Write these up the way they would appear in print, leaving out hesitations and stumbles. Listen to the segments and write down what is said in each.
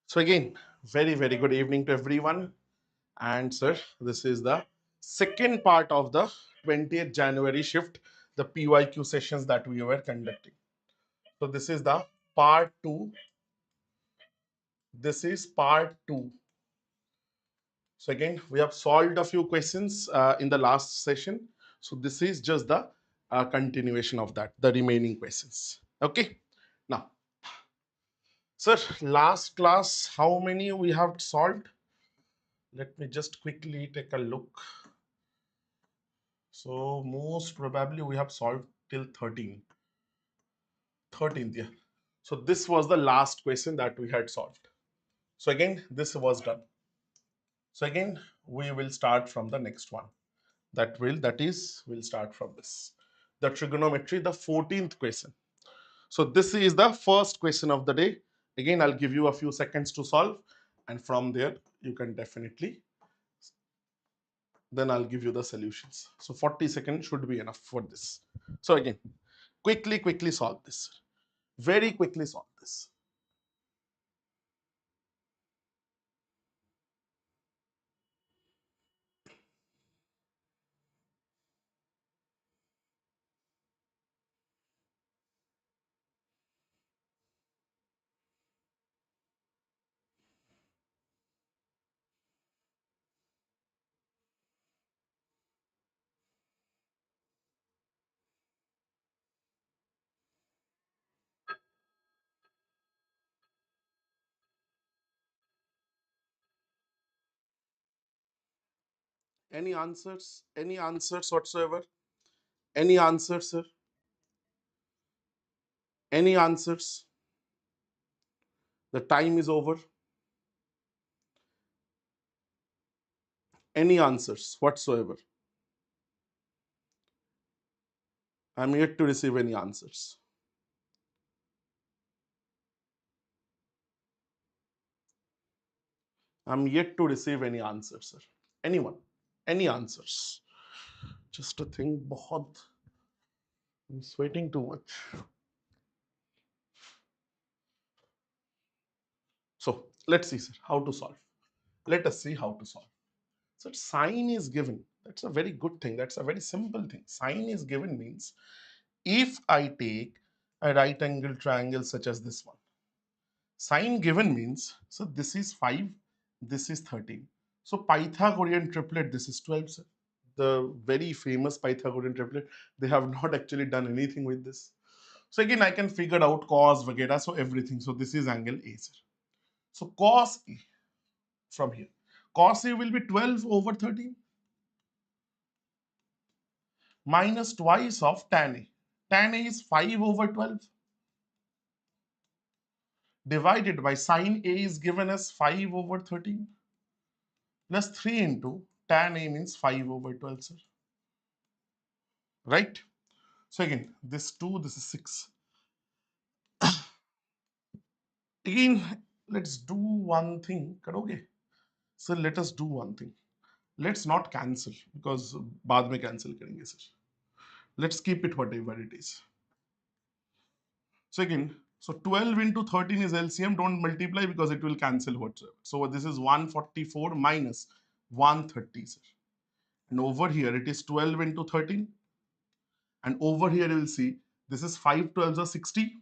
So again, very good evening to everyone. And sir, this is the second part of the 20th January shift, the PYQ sessions that we were conducting. So this is the part two. This is part two. So again, we have solved a few questions in the last session. So this is just the continuation of that, the remaining questions. Okay. Now, sir, last class, how many we have solved? Let me just quickly take a look. So most probably we have solved till 13. 13th, yeah. So this was the last question that we had solved. So again, this was done. So again, we will start from the next one. We'll start from this. The trigonometry, the 14th question. So this is the first question of the day. Again, I'll give you a few seconds to solve, and from there you can definitely, then I'll give you the solutions. So 40 seconds should be enough for this. So again, quickly solve this. Very quickly solve this. Any answers? Any answers whatsoever? Any answers, sir? Any answers? The time is over. Any answers whatsoever? I'm yet to receive any answers. I'm yet to receive any answers, sir. Anyone? Any answers? Just a thing, बहुत. I'm sweating too much. So let's see, sir, how to solve. Let us see how to solve. So sine is given. That's a very good thing. That's a very simple thing. Sine is given means if I take a right angle triangle such as this one, sine given means, so this is 5, this is 13. So Pythagorean triplet, this is 12, sir. The very famous Pythagorean triplet, they have not actually done anything with this. So again, I can figure out cos, vagera, so everything. So this is angle A, sir. So cos A from here. Cos A will be 12 over 13 minus twice of tan A. Tan A is 5 over 12 divided by sine A is given as 5 over 13 plus 3 into tan A means 5 over 12, sir. Right? So again, this 2, this is 6. Again, let's do one thing. Karoge? So let us do one thing. Let's not cancel because बाद में cancel करेंगे, sir. Let's keep it whatever it is. So again, so 12 into 13 is LCM. Don't multiply because it will cancel whatsoever. So this is 144 minus 130, sir. And over here it is 12 into 13. And over here you will see this is 5 12s are 60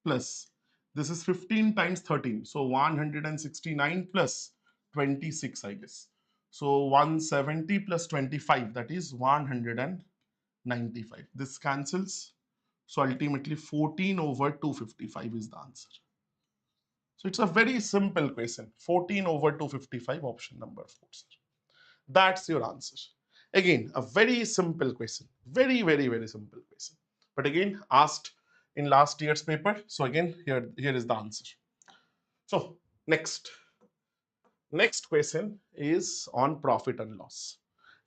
plus this is 15 times 13. So 169 plus 26, I guess. So 170 plus 25, that is 195. This cancels. So ultimately 14 over 255 is the answer. So it's a very simple question. 14 over 255, option number 4. That's your answer. Again, a very simple question. Very simple question. But again, asked in last year's paper. So again, here is the answer. So next question is on profit and loss.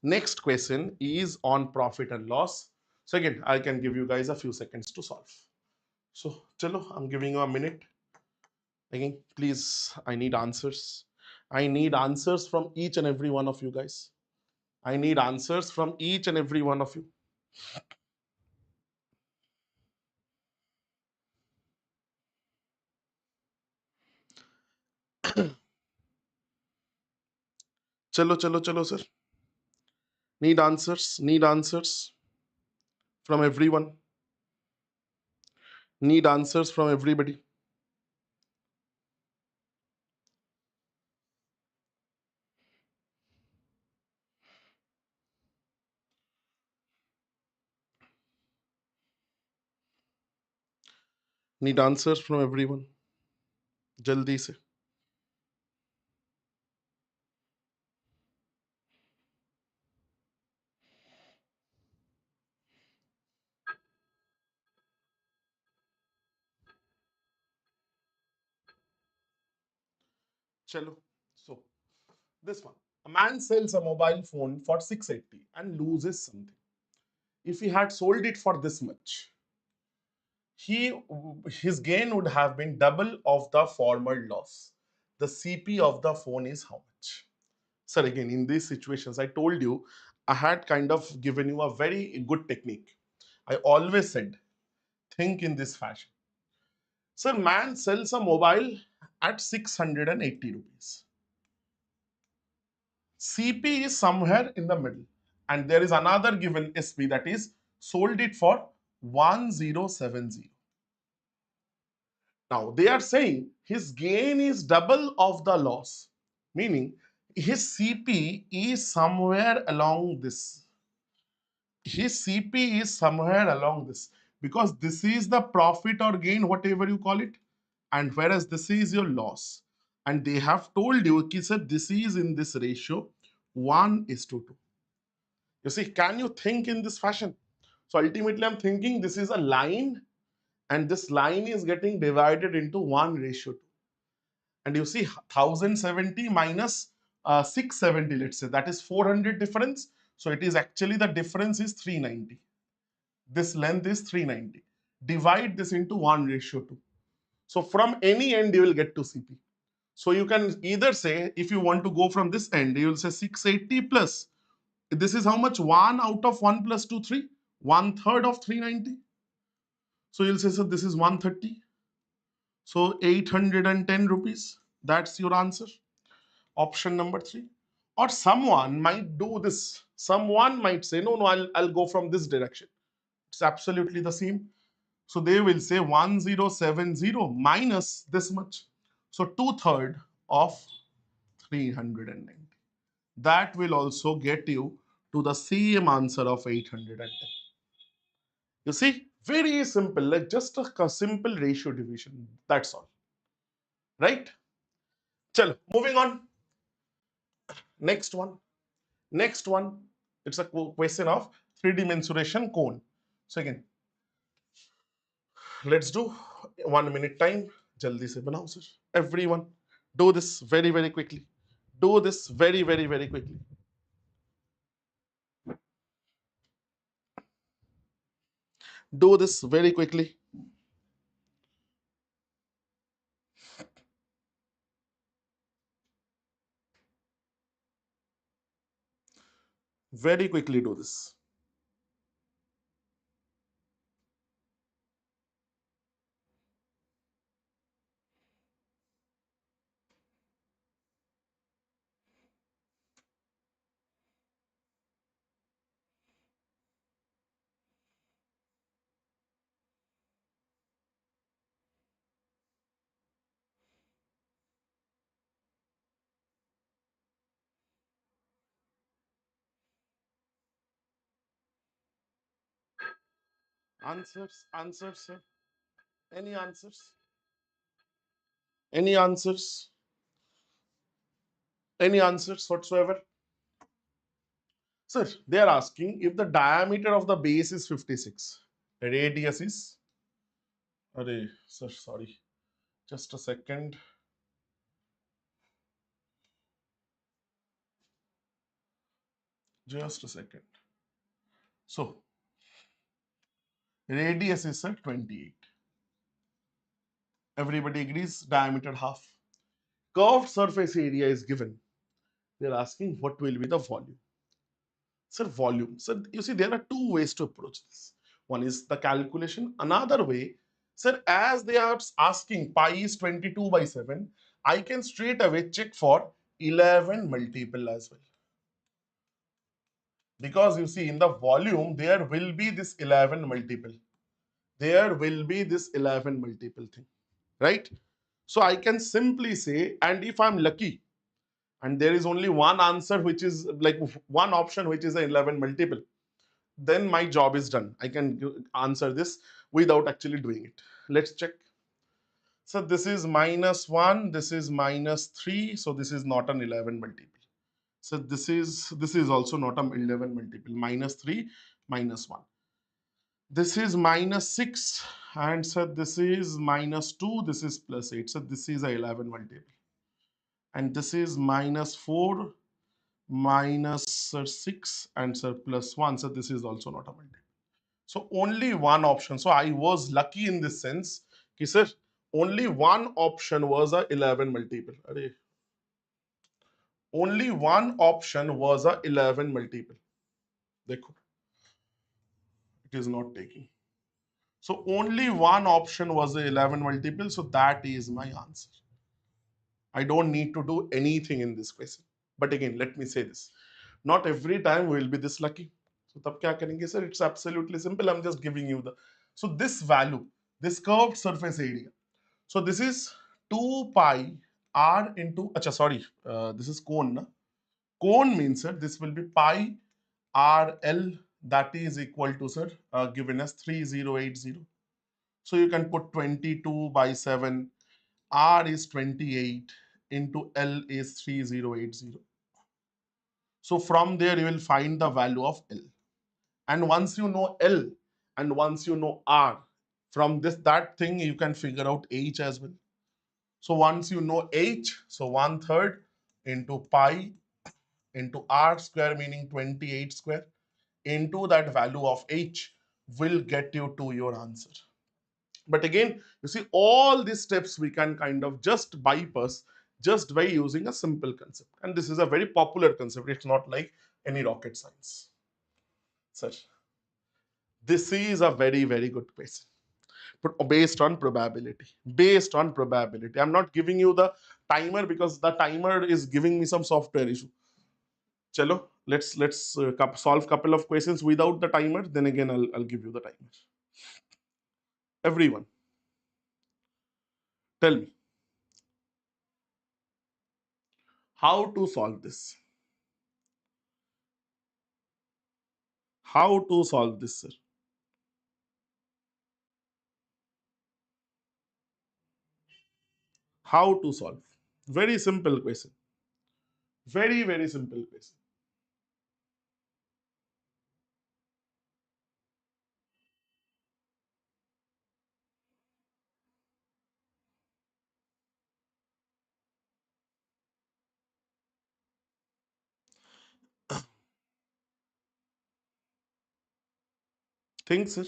Next question is on profit and loss. So again, I can give you guys a few seconds to solve. So chalo, I'm giving you a minute. Again, please, I need answers. I need answers from each and every one of you guys. I need answers from each and every one of you. Chalo, chalo, chalo, sir. Need answers. Need answers from everyone. Need answers from everybody. Need answers from everyone. Jaldi se. Chalo. So, this one. A man sells a mobile phone for 680 and loses something. If he had sold it for this much, he his gain would have been double of the former loss. The CP of the phone is how much? Sir, again, in these situations, I told you, I had kind of given you a very good technique. I always said, think in this fashion. Sir, man sells a mobile at 680 rupees. CP is somewhere in the middle. And there is another given SP that is sold it for 1070. Now they are saying his gain is double of the loss, meaning his CP is somewhere along this. His CP is somewhere along this because this is the profit or gain, whatever you call it, and whereas this is your loss. And they have told you, okay, sir, this is in this ratio 1:2. You see, can you think in this fashion? So ultimately, I'm thinking this is a line, and this line is getting divided into 1:2. And you see 1070 minus 670, let's say, that is 400 difference. So it is actually the difference is 390. This length is 390. Divide this into 1:2. So from any end you will get to CP. So you can either say, if you want to go from this end, you will say 680 plus, this is how much? 1 out of 1 plus 2, 3, 1/3 of 390. So you'll say, so this is 130. So 810 rupees. That's your answer. Option number 3. Or someone might do this. Someone might say, no, no, I'll go from this direction. It's absolutely the same. So they will say 1070 minus this much. So 2/3 of 390. That will also get you to the same answer of 810. You see, very simple, like just a simple ratio division. That's all. Right? Chalo, moving on. Next one. Next one. It's a question of 3D mensuration cone. So again, let's do 1 minute time. Jaldi se banao, sir. Everyone, do this very, very quickly. Do this very, very, very quickly. Do this very quickly. Very quickly do this. Answers, answers, sir. Any answers? Any answers? Any answers whatsoever? Sir, they are asking if the diameter of the base is 56, radius is, array, sir, sorry, just a second. Just a second. So, radius is, sir, 28. Everybody agrees, diameter half. Curved surface area is given. They're asking what will be the volume. Sir, volume. So you see, there are two ways to approach this. One is the calculation. Another way, sir, as they are asking pi is 22/7, I can straight away check for 11 multiple as well. Because you see in the volume there will be this 11 multiple. There will be this 11 multiple thing, right? So I can simply say, and if I'm lucky, and there is only one answer which is like one option which is an 11 multiple, then my job is done. I can answer this without actually doing it. Let's check. So this is -1, this is -3, so this is not an 11 multiple. So this is also not an 11 multiple. -3, -1. This is -6, and so this is -2, this is +8. So this is a 11 multiple. And this is -4, -6, and so +1. So this is also not a multiple. So only one option. So I was lucky in this sense, कि sir, only one option was a 11 multiple. Arey, only one option was a 11 multiple. देखो, it is not taking. So only one option was the 11 multiple. So that is my answer. I don't need to do anything in this question. But again, let me say this. Not every time we will be this lucky. So tab kya karenge, sir? It's absolutely simple. I'm just giving you the. So this value, this curved surface area. So this is 2 pi r into, acha, sorry, this is cone. Na? Cone means, sir, this will be pi r l, that is equal to, sir, given as 3080. So you can put 22 by 7, r is 28, into L is 3080. So from there you will find the value of L. And once you know L and once you know R, from that thing you can figure out H as well. So once you know H, so 1/3 into pi into R square, meaning 28 square, into that value of H will get you to your answer. But again, you see, all these steps we can kind of just bypass just by using a simple concept. And this is a very popular concept. It's not like any rocket science. Sir, this is a very, very good question. Based on probability. Based on probability. I'm not giving you the timer because the timer is giving me some software issue. Chalo, let's solve couple of questions without the timer. Then again, I'll give you the timer. Everyone, tell me how to solve this. How to solve this, sir? How to solve? Very simple question. Very, very simple question. Think, sir.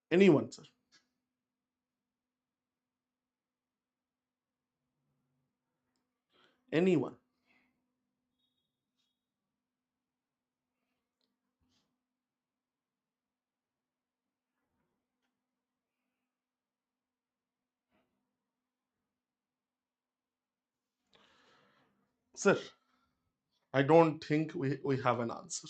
Anyone, sir. Anyone. Sir, I don't think we have an answer.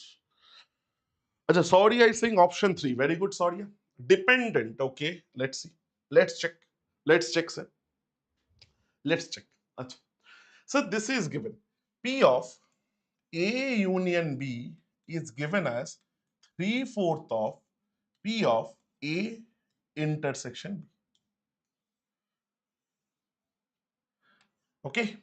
Acha, sorry, I saying option 3. Very good, sorry. Dependent. Okay, let's see. Let's check. Let's check, sir. Let's check. Acha. So this is given. P of A union B is given as 3/4 of P of A intersection B. Okay.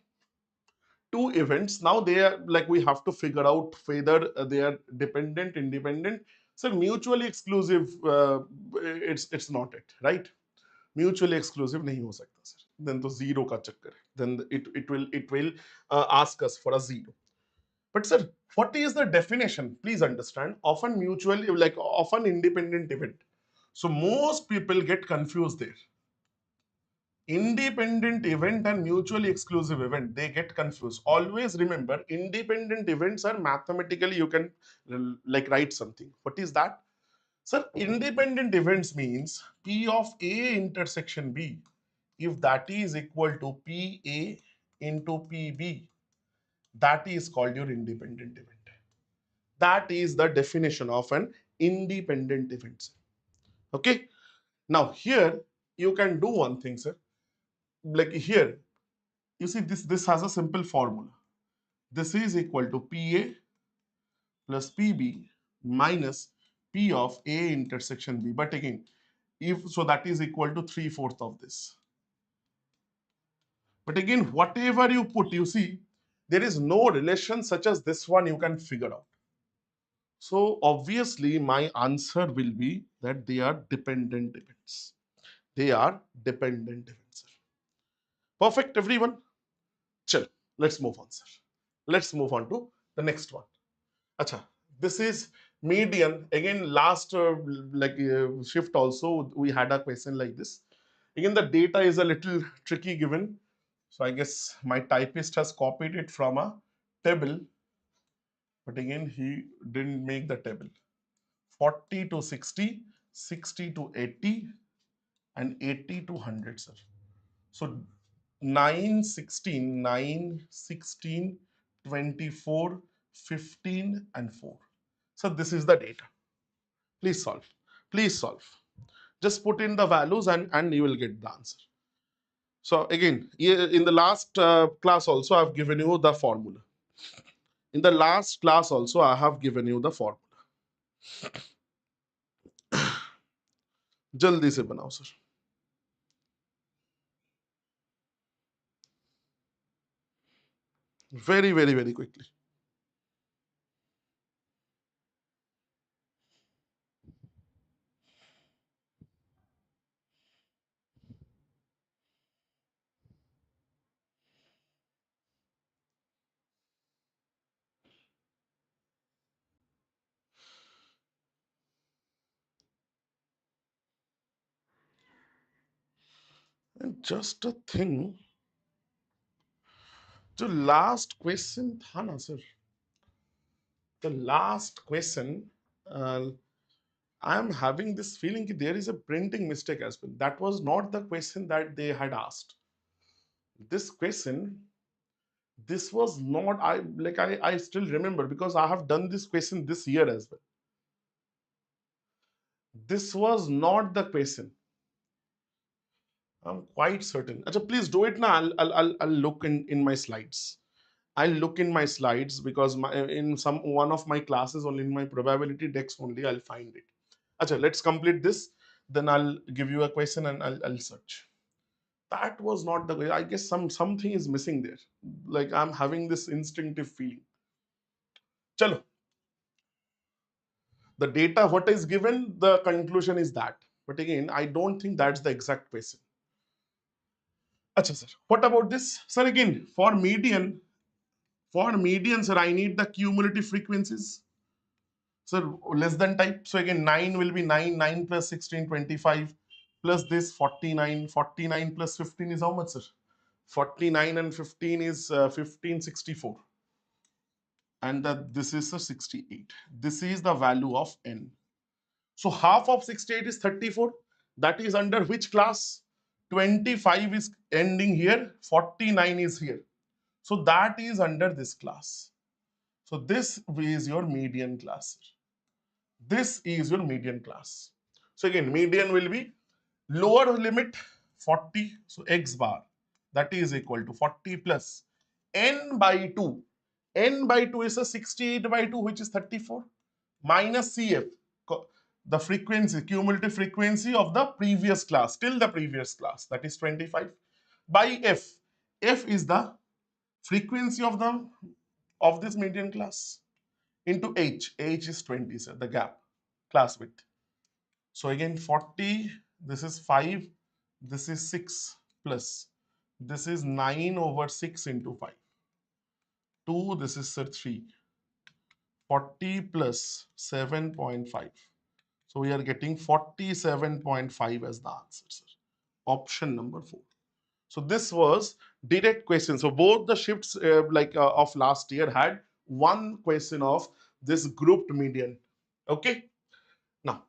Two events. Now they are like, we have to figure out whether they are dependent, independent. So mutually exclusive, it's not it, right? Mutually exclusive नहीं हो सकता sir. Then तो zero का चक्कर है. then it will ask us for a 0. But sir, what is the definition? Please understand. Often mutual, like often independent event. So most people get confused there. Independent event and mutually exclusive event, they get confused. Always remember, independent events are mathematically you can like write something. What is that? Sir, independent events means P of A intersection B, if that is equal to PA into PB, that is called your independent event. That is the definition of an independent event. Okay. Now here you can do one thing, sir. Like here, you see this has a simple formula. This is equal to PA plus PB minus P of A intersection B. But again, if so, that is equal to 3/4 of this. But again, whatever you put, you see, there is no relation such as this one you can figure out. So obviously, my answer will be that they are dependent events. They are dependent events. Perfect, everyone. Chill. Let's move on, sir. Let's move on to the next one. Acha, this is median. Again, last shift also we had a question like this. Again, the data is a little tricky given. So I guess my typist has copied it from a table, but again he didn't make the table. 40 to 60, 60 to 80, and 80 to 100, sir. So 9, 16, 9, 16, 24, 15, and 4. So this is the data. Please solve. Please solve. Just put in the values and you will get the answer. So again, in the last class also, I've given you the formula. In the last class also, I have given you the formula. जल्दी से बनाओ sir. Very, very, very quickly. And just a thing, the last question था ना sir. The last question, I am having this feeling that there is a printing mistake as well. That was not the question that they had asked. This question, this was not, I still remember because I have done this question this year as well. This was not the question. I'm quite certain. Achha, please do it now. I'll look in my slides. I'll look in my slides because in one of my classes only, in my probability decks only, I'll find it. Achha, let's complete this. Then I'll give you a question and I'll search. That was not the way. I guess something is missing there. Like I'm having this instinctive feeling. Chalo. The data, what is given, the conclusion is that. But again, I don't think that's the exact question. Achha, sir. What about this? Sir, again, for median, sir, I need the cumulative frequencies. So less than type. So again, 9 will be 9, 9 plus 16, 25, plus this 49, 49 plus 15 is how much, sir? 49 and 15 is 15, 64. And this is a 68. This is the value of n. So half of 68 is 34. That is under which class? 25 is ending here, 49 is here. So that is under this class. So this is your median class. This is your median class. So again, median will be lower limit 40. So x bar, that is equal to 40 plus n by 2. N by 2 is a 68 by 2, which is 34, minus CF, the frequency, cumulative frequency of the previous class, till the previous class, that is 25, by F. F is the frequency of this median class into H. H is 20, sir, the gap, class width. So again 40, this is 5, this is 6 plus This is 9 over 6 into 5. 2, this is sir 3. 40 plus 7.5. So we are getting 47.5 as the answer, sir. Option number 4. So this was direct question. So both the shifts of last year had one question of this grouped median. Okay. Now,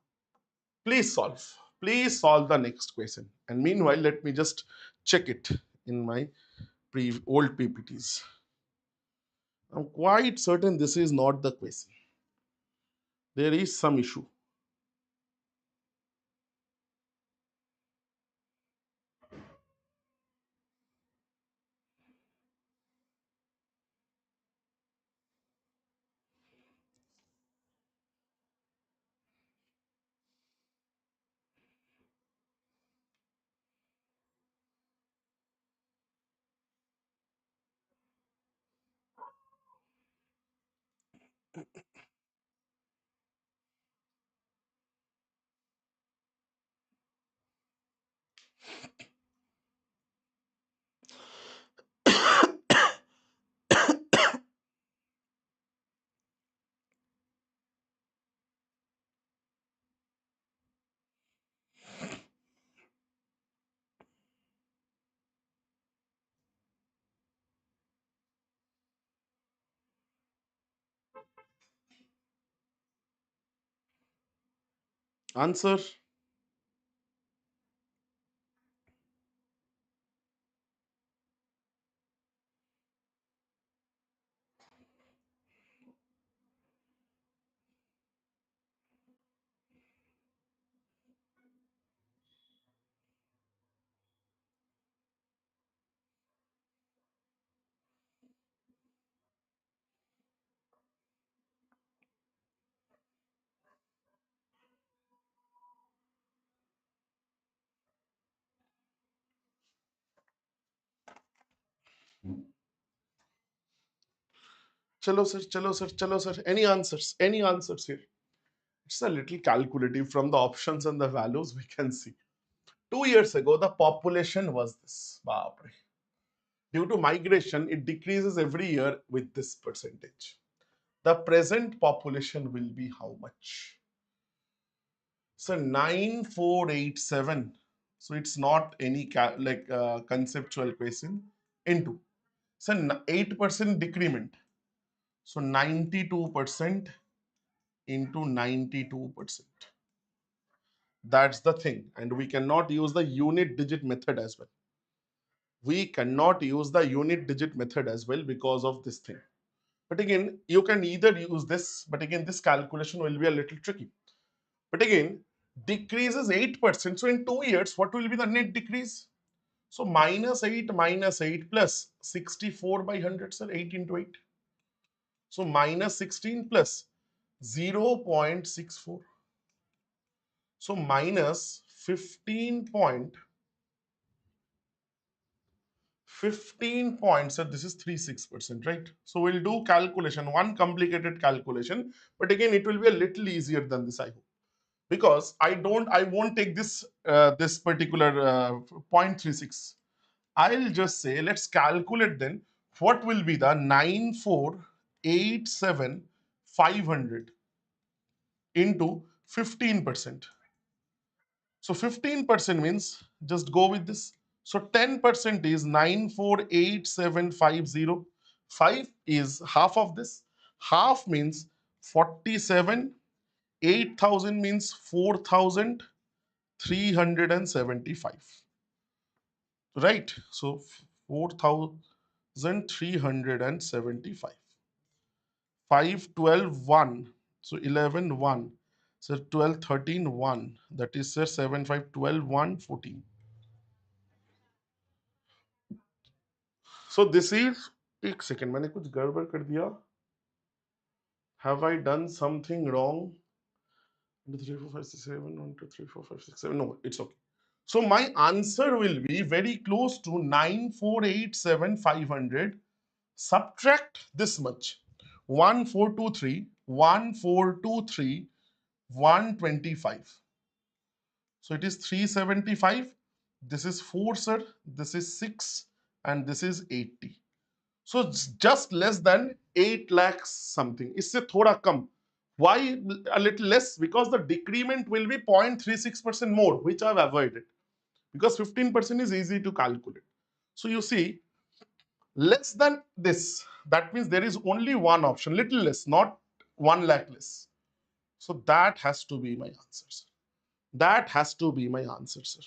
please solve. Please solve the next question. And meanwhile, let me just check it in my old PPTs. I'm quite certain this is not the question. There is some issue. Answer. Chalo sir, chalo sir, chalo sir. Any answers? Any answers here? It's a little calculative from the options and the values we can see. 2 years ago, the population was this. Baapre. Due to migration, it decreases every year with this percentage. The present population will be how much? So 9487. So it's not any conceptual question into. So 8% decrement. So 92% into 92%. That's the thing. And we cannot use the unit digit method as well. We cannot use the unit digit method as well because of this thing. But again, you can either use this, but again, this calculation will be a little tricky. But again, decreases 8%. So in 2 years, what will be the net decrease? So minus 8 plus 64 by 100, sir, 8 into 8. So minus 16 plus 0.64. So minus 15 points, so this is 36%, right? So we'll do calculation, one complicated calculation, but again, it will be a little easier than this, I hope. Because I won't take this this particular 0.36. I'll just say, let's calculate then what will be the 9487,500 into 15%. So 15% means just go with this. So 10% is 948750. 5 is half of this. Half means 47. 8,000 means 4,375. Right? So 4,375. 5, 12, 1. So 11, 1. So 12, 13, 1. That is, sir, 7, 5, 12, 1, 14. So this is, एक second, मैंने कुछ गड़बड़ कर दिया. Have I done something wrong? 1, 2, 3, 4, 5, 6, 7, 1, 2, 3, 4, 5, 6, 7. No, it's okay. So my answer will be very close to 9487,500. Subtract this much. 1423, 1423, 125. So it is 375. This is 4, sir. This is 6. and this is 80. So it's just less than 8 lakhs something. इससे थोड़ा कम. Why a little less? Because the decrement will be 0.36% more, which I've avoided. Because 15% is easy to calculate. So you see, less than this, that means there is only one option, little less, not 1 lakh less. So that has to be my answer, sir. That has to be my answer, sir.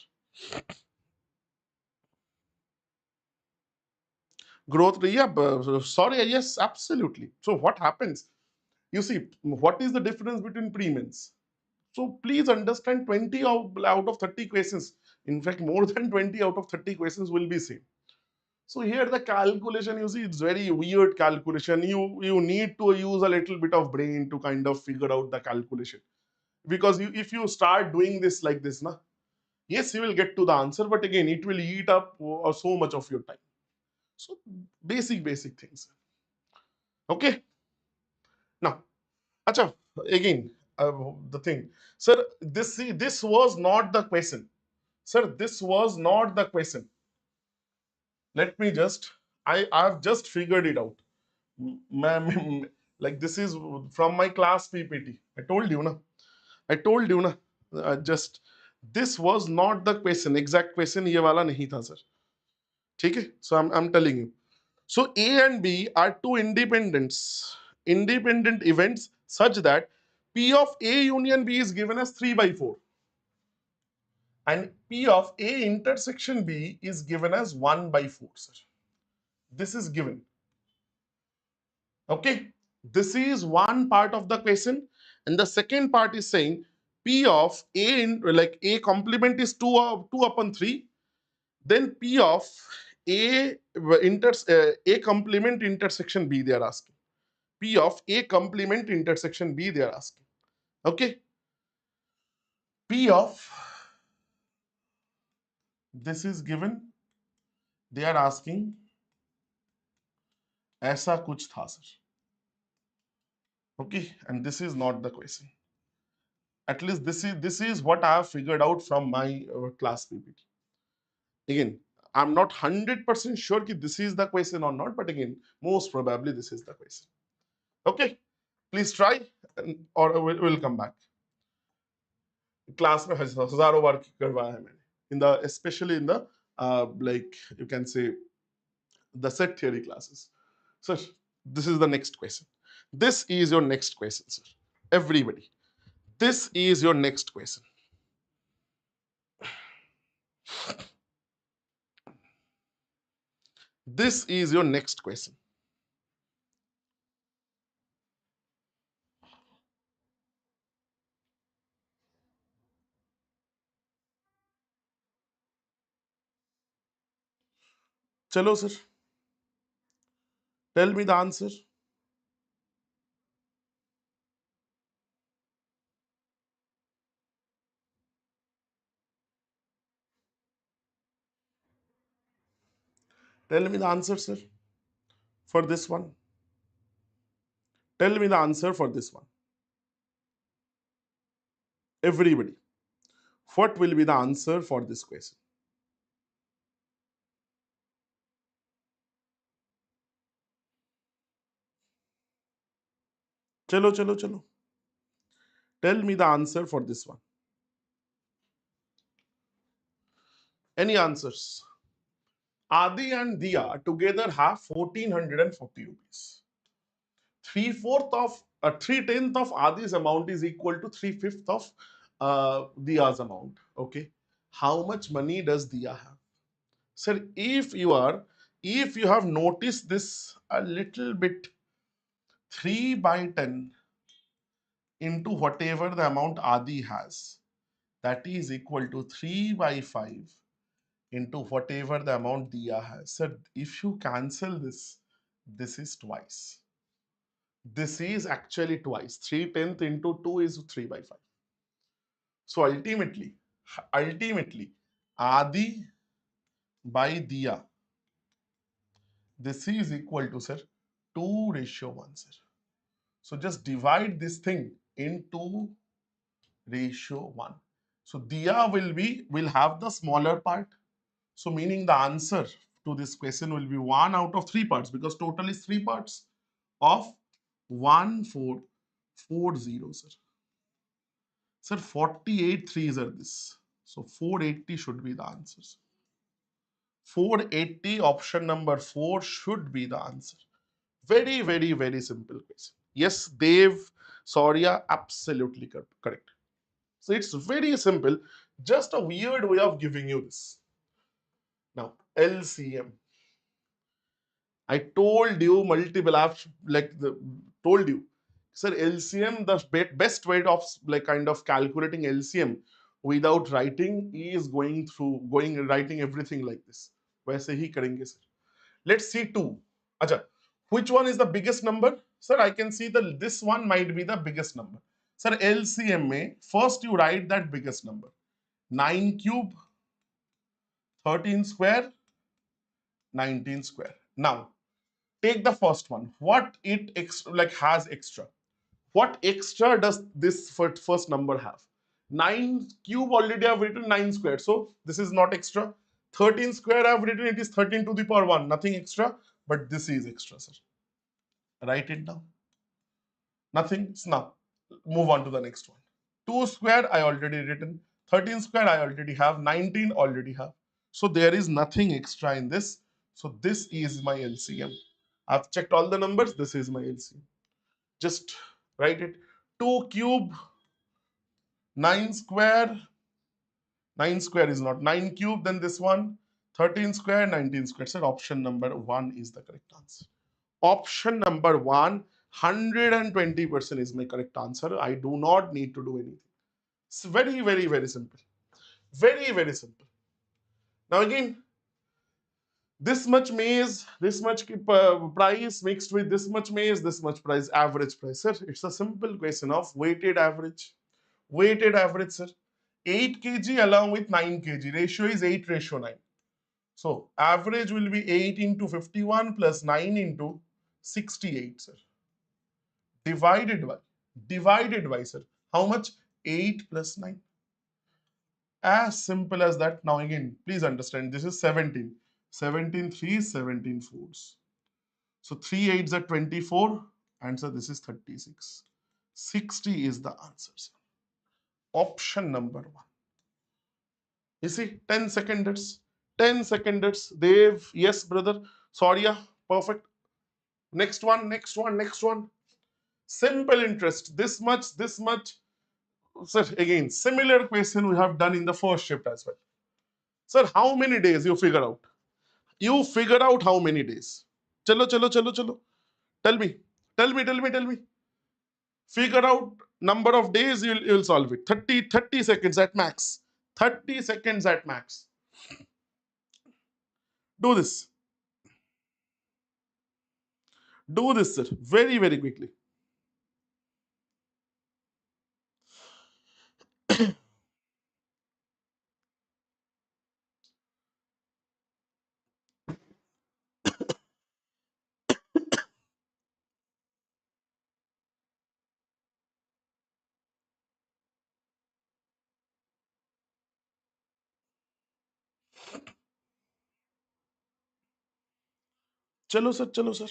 Growth, yeah, sorry, yes, absolutely. So what happens? You see, what is the difference between premiums? So please understand 20 out of 30 questions, in fact, more than 20 out of 30 questions will be same. So here the calculation, you see, it's very weird calculation. You need to use a little bit of brain to kind of figure out the calculation. Because if you start doing this like this, na, yes, you will get to the answer, but again, it will eat up so much of your time. So basic things. Okay. Now, acha, again, the thing. Sir, this was not the question. Sir, this was not the question. Let me just, I've just figured it out. Ma'am, like this is from my class PPT. I told you, na. I told you, na. Just this was not the question. Exact question ये वाला नहीं था, sir. ठीक है? So I'm telling you. So A and B are two independent events such that P of A union B is given as 3 by 4. And P of A intersection B is given as 1 by 4, sir. This is given. Okay. This is one part of the question. And the second part is saying P of A, like A complement is 2 upon 3. Then P of A, A complement intersection B, they are asking. P of A complement intersection B, they are asking. Okay. P of this is given. They are asking ऐसा कुछ था, sir. Okay. And this is not the question. At least this is what I have figured out from my class PPT. Again, I'm not 100% sure that this is the question or not, but again, most probably this is the question. Okay, please try, or we'll come back. Class में हजारों बार करवाया है मैंने. Especially in the like you can say the set theory classes. Sir, this is the next question. This is your next question, sir. Everybody, this is your next question. This is your next question. Chalo, sir. Tell me the answer. Tell me the answer, sir, for this one. Tell me the answer for this one. Everybody, what will be the answer for this question? Chalo, chalo, chalo. Tell me the answer for this one. Any answers? Adi and Diya together have 1440 rupees. 3/10 of Adi's amount is equal to 3/5 of Diya's amount. Okay. How much money does Diya have? Sir, if you have noticed this a little bit, 3/10 into whatever the amount Adi has, that is equal to 3/5 into whatever the amount Diya has. So if you cancel this, this is twice. This is actually twice. 3/10 into 2 is 3/5. So ultimately, Adi by Diya, this is equal to, sir, 2:1, sir. So just divide this thing into ratio 1. So Diya will have the smaller part. So meaning the answer to this question will be 1 out of 3 parts, because total is 3 parts of 1440, sir. Sir, 48 threes are this. So 480 should be the answers. 480, option number 4 should be the answer. Very, very, very simple question. Yes, Dev, Saurya, absolutely correct. So it's very simple. Just a weird way of giving you this. Now, LCM. I told you multiple, I've told you, sir, LCM, the best way of like kind of calculating LCM without writing is writing everything like this. वैसे ही करेंगे sir. Let's see two. Acha, which one is the biggest number? Sir, I can see that this one might be the biggest number. Sir, LCM में first you write that biggest number. 9 cube, 13 square, 19 square. Now, take the first one. What it has extra? What extra does this first number have? 9 cube already I've written 9 squared. So this is not extra. 13 square I've written, it is 13 to the power 1. Nothing extra, but this is extra, sir. Write it down. Nothing. Now move on to the next one. 2 square I already written. 13 square I already have. 19 already have. So there is nothing extra in this. So this is my LCM. I've checked all the numbers. This is my LCM. Just write it. 2 cube, 9 square. 9 square is not 9 cube. Then this one. 13 square, 19 square. So option number 1 is the correct answer. Option number 1, 120% is my correct answer. I do not need to do anything. It's very, very, very simple. Very, very simple. Now again, this much maize, this much price mixed with this much maize, this much price, average price, sir. It's a simple question of weighted average. Weighted average, sir. 8 kg along with 9 kg. Ratio is 8:9. So average will be 8 into 51 plus 9 into 68, sir. Divided by, sir. How much? 8 plus 9. As simple as that. Now again, please understand, this is 17. 17 threes, 17 fours. So 3 8s are 24. Answer, this is 36. 60 is the answer, sir. Option number 1. You see, 10 seconds. 10 seconds. Dev, yes, brother. Sorry, perfect. Next one, next one, next one. Simple interest. This much, this much. Sir, again, similar question we have done in the first shift as well. Sir, how many days you figure out? You figure out how many days. Chalo, chalo, chalo, chalo. Tell me. Tell me, tell me, tell me. Figure out number of days, you'll solve it. 30 seconds at max. 30 seconds at max. Do this. Do this, sir. Very, very quickly. Chalo, sir. Chalo, sir.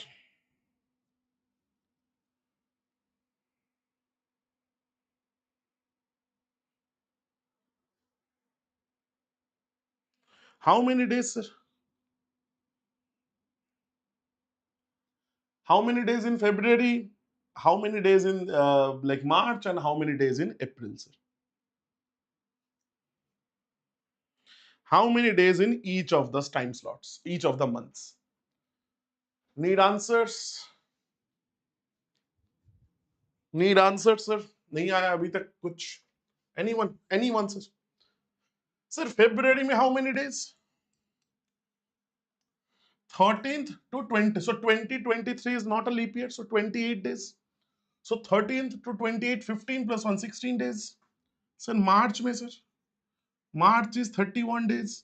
How many days, sir? How many days in February? How many days in like March, and how many days in April, sir? How many days in each of the time slots, each of the months? Need answers? Need answers, sir? नहीं आया अभी तक कुछ? Anyone, sir? Sir, February में how many days? 13th to 20. So 2023 is not a leap year, so 28 days. So 13th to 28, 15 plus 1, 16 days. Sir, March में, sir? March is 31 days.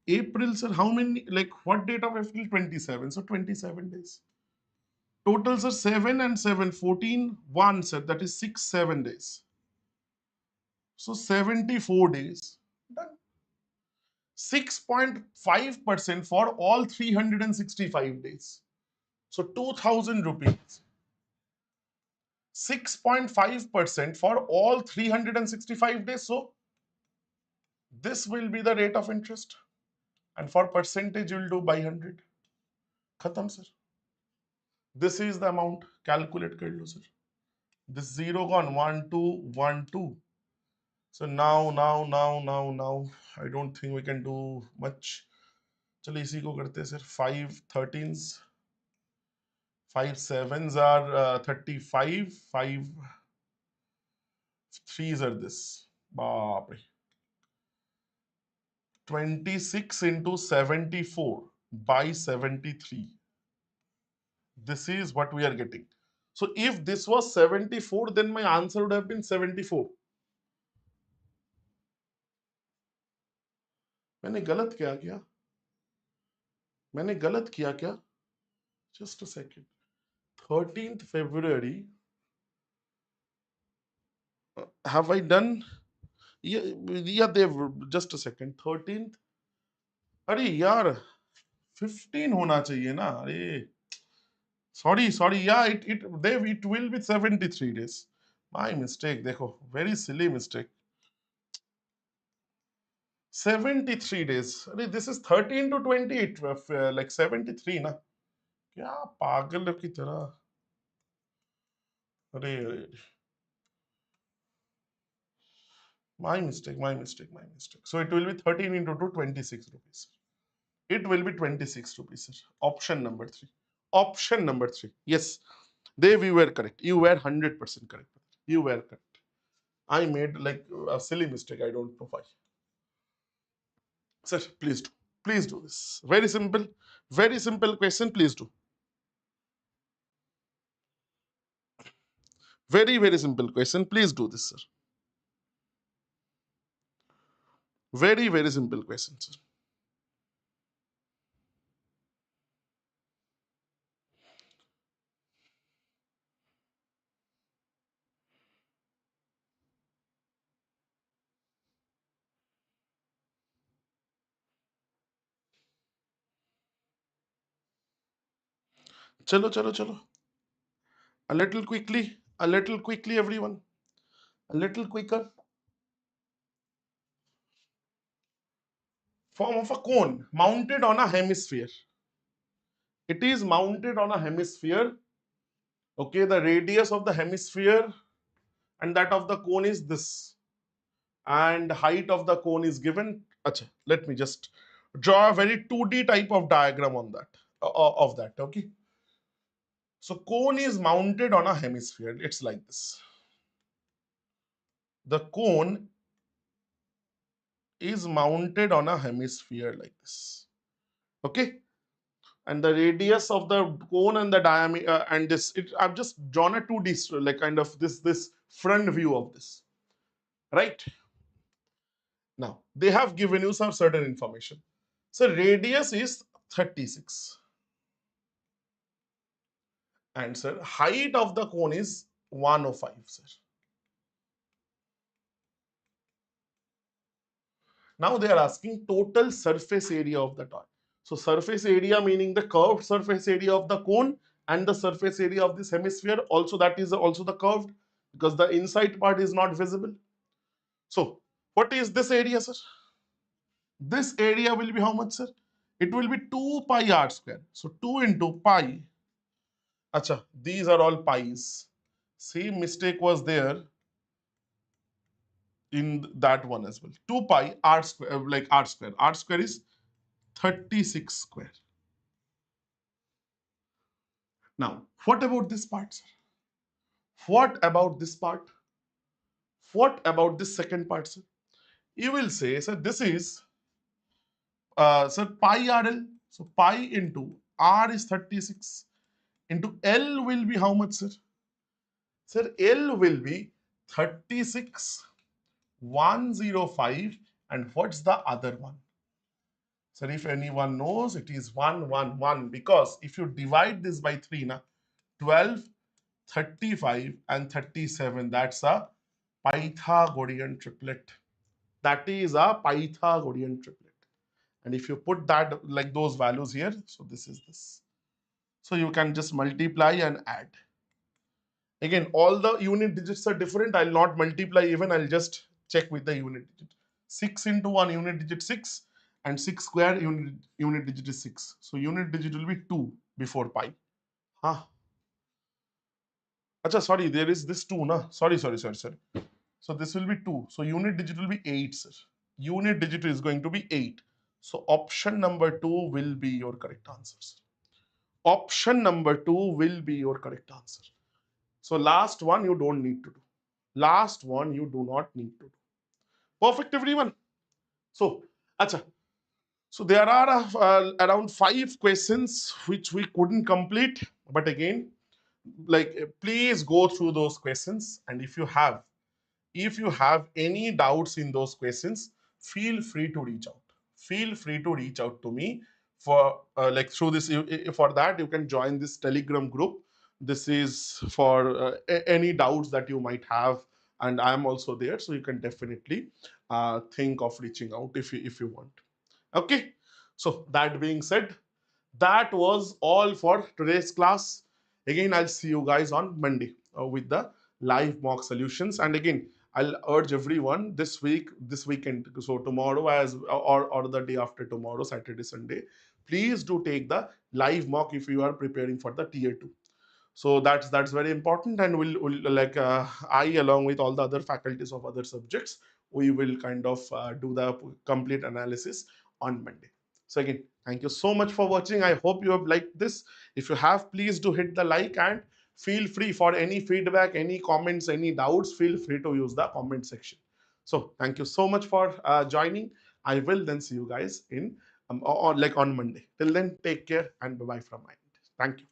April, sir, how many, like what date of April? 27. So 27 days. Totals are 7 and 7, 14, 1, sir. That is 6, 7 days. So 74 days. Done. 6.5% for all 365 days. So 2000 rupees. 6.5% for all 365 days. So this will be the rate of interest. And for percentage, you'll do by 100. Khatam, sir. This is the amount. Calculate kar lo, sir. This 0 gone 1, 2, 1, 2. So now, I don't think we can do much. चलिए इसी को करते हैं sir. 5 13s, 5 7s are 35, 5 3s are this. बाप रे. 26 into 74 by 73. This is what we are getting. So if this was 74, then my answer would have been 74. मैंने गलत क्या किया? मैंने गलत किया क्या? Just a second. 13th February. Have I done? Yeah, they've just a second. 13th. अरे यार 15 होना चाहिए ना. अरे sorry. Yeah, it will be 73 days. My mistake. देखो, very silly mistake. 73 days. अरे this is 13 to 28, like 73 ना. क्या पागल की तरह. अरे my mistake. So it will be 13 into 2, 26 rupees. It will be 26 rupees, sir. Option number 3. Option number 3. Yes, Dev, you were correct. You were 100% correct. You were correct. I made like a silly mistake. I don't know why. Sir, please do. Please do this. Very simple. Very simple question. Please do. Very simple question. Please do this, sir. Very simple question, sir. Chalo. A little quickly, everyone. A little quicker. Form of a cone mounted on a hemisphere. It is mounted on a hemisphere. Okay, the radius of the hemisphere and that of the cone is this. And height of the cone is given. Achha, let me just draw a very 2D type of diagram on that. Of that, okay. So cone is mounted on a hemisphere. It's like this. The cone is mounted on a hemisphere like this. Okay. And the radius of the cone and the diameter and this, I've just drawn a 2D, like kind of this front view of this, right? Now they have given you some certain information. So radius is 36, and sir, height of the cone is 105, sir. Now they are asking total surface area of the toy. So surface area meaning the curved surface area of the cone and the surface area of this hemisphere. Also that is also the curved, because the inside part is not visible. So what is this area, sir? This area will be how much, sir? It will be 2 pi r square. So 2 into pi. Acha, these are all pi's. Same mistake was there in that one as well. 2 pi r square, like r square. R square is 36 square. Now, what about this part, sir? What about this part? What about this second part, sir? You will say, sir, this is sir, pi RL. So pi into R is 36 into L will be how much, sir? Sir, L will be 36, 105, and what's the other one? Sir, if anyone knows, it is 111, because if you divide this by 3, na, 12, 35, and 37, that's a Pythagorean triplet. That is a Pythagorean triplet. And if you put that like those values here, so this is this. So you can just multiply and add. Again, all the unit digits are different. I'll not multiply even, I'll just check with the unit digit. 6 into 1 unit digit 6, and 6 square unit digit is 6. So unit digit will be 2 before pi. Huh? Acha, sorry, there is this 2, na? Sorry. So this will be 2. So unit digit will be 8, sir. Unit digit is going to be 8. So option number 2 will be your correct answer, sir. Option number 2 will be your correct answer. So last one you don't need to do. Last one you do not need to do. Perfect, everyone. So, acha. So there are around 5 questions which we couldn't complete. But again, like please go through those questions, and if you have any doubts in those questions, feel free to reach out. Feel free to reach out to me for like through this. For that, you can join this Telegram group. This is for any doubts that you might have, and I am also there, so you can definitely think of reaching out if you want. Okay. So that being said, that was all for today's class. Again, I'll see you guys on Monday with the live mock solutions. And again, I'll urge everyone this weekend, so tomorrow or the day after tomorrow, Saturday, Sunday, please do take the live mock if you are preparing for the tier 2. So that's very important, and we'll like I along with all the other faculties of other subjects, we will kind of do the complete analysis on Monday. So again, thank you so much for watching. I hope you have liked this. If you have, please do hit the like, and feel free for any feedback, any comments, any doubts, feel free to use the comment section. So thank you so much for joining. I will then see you guys in on Monday. Till then, take care and bye bye from my end. Thank you.